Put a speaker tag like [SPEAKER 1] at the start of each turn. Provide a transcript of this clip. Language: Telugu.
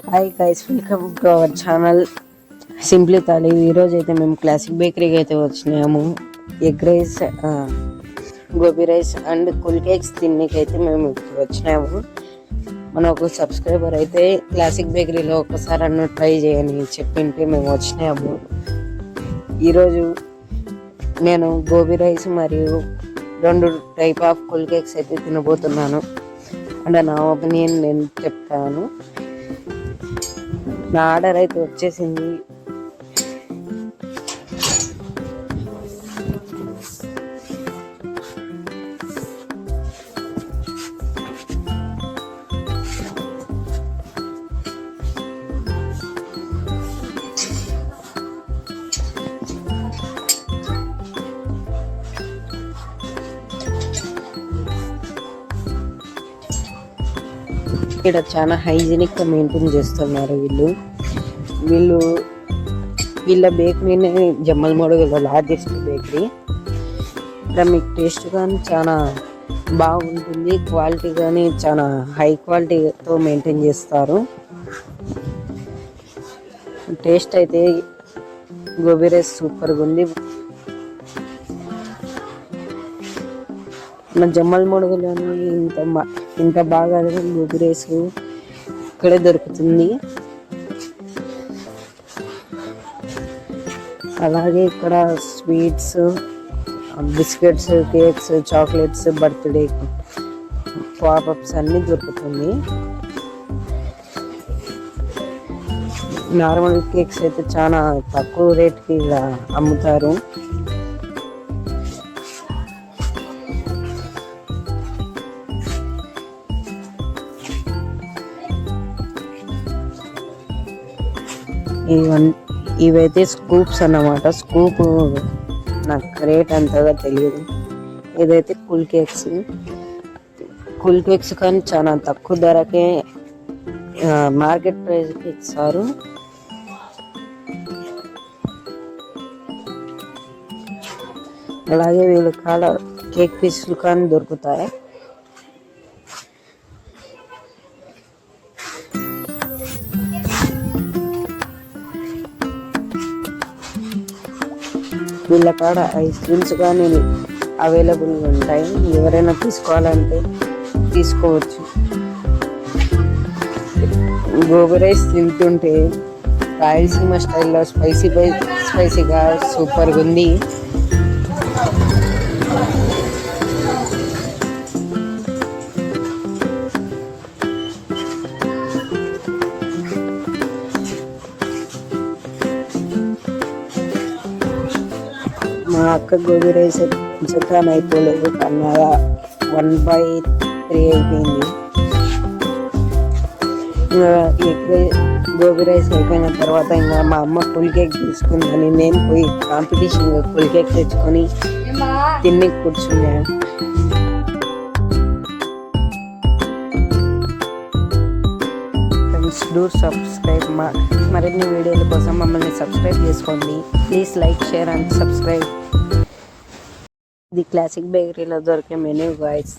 [SPEAKER 1] Hi guys, welcome to our channel simply Thali. ఈరోజు అయితే మేము క్లాసిక్ బేకరీకి అయితే వచ్చినాము. Egg rice, gobi rice and cool cakes తిన్నీకి అయితే మేము వచ్చినాము. మన ఒక సబ్స్క్రైబర్ అయితే క్లాసిక్ బేకరీలో ఒకసారి అన్న ట్రై చేయని చెప్పింటే మేము వచ్చినాము. ఈరోజు నేను గోబీ రైస్ మరియు 2 టైప్ ఆఫ్ కూల్ కేక్స్ అయితే తినబోతున్నాను. అంటే నా ఒపీనియన్ నేను చెప్తాను. నా ఆర్డర్ అయితే వచ్చేసింది. ఇక్కడ చాలా హైజీనిక్గా మెయింటైన్ చేస్తున్నారు వీళ్ళ బేకరీనే జమ్మలమడుగులో లార్జెస్ట్ బేకరీ. ఇక్కడ మీకు టేస్ట్ కానీ చాలా బాగుంటుంది, క్వాలిటీ కానీ చాలా హై క్వాలిటీతో మెయింటైన్ చేస్తారు. టేస్ట్ అయితే గోబీ రైస్ సూపర్గా ఉంది. మన జమ్మలమడుగులోని ఇంత బాగా గోబీ రైస్ ఇక్కడే దొరుకుతుంది. అలాగే ఇక్కడ sweets, biscuits, cakes, chocolates, birthday pop-ups అన్నీ దొరుకుతుంది. నార్మల్ కేక్స్ అయితే చాలా తక్కువ రేట్కి ఇలా అమ్ముతారు. ఇవైతే స్కూప్స్ అన్నమాట. స్కూప్ నాకు రేట్ అంతగా తెలియదు. ఇదైతే కూల్ కేక్స్ కానీ చాలా తక్కువ ధరకే మార్కెట్ ప్రైస్కి ఇస్తారు. అలాగే వీళ్ళ కాడ కేక్ పీసులు కానీ దొరుకుతాయి. వీళ్ళ కాడ ఐస్ క్రీమ్స్ కానీ అవైలబుల్గా ఉంటాయి. ఎవరైనా తీసుకోవాలంటే తీసుకోవచ్చు. గోబీ రైస్ తింటుంటే రాయలసీమ స్టైల్లో స్పైసీగా సూపర్గా ఉంది. మా అక్క గోబీ రైస్ చికెన్ అయిపోలేదు, కన్నా 1/3 అయిపోయింది. గోబీ రైస్ అయిపోయిన తర్వాత ఇంకా మా అమ్మ ఫుల్ కేక్ తీసుకుందని నేను పోయి కాంపిటీషన్గా ఫుల్ కేక్ తెచ్చుకొని తిని కూర్చున్నాను. Do subscribe. మరిన్ని వీడియోల కోసం మమ్మల్ని సబ్స్క్రైబ్ చేసుకోండి. Please like, share and subscribe. ఇది క్లాసిక్ బేకరీలో దొరికే మెనూ గాయ్స్.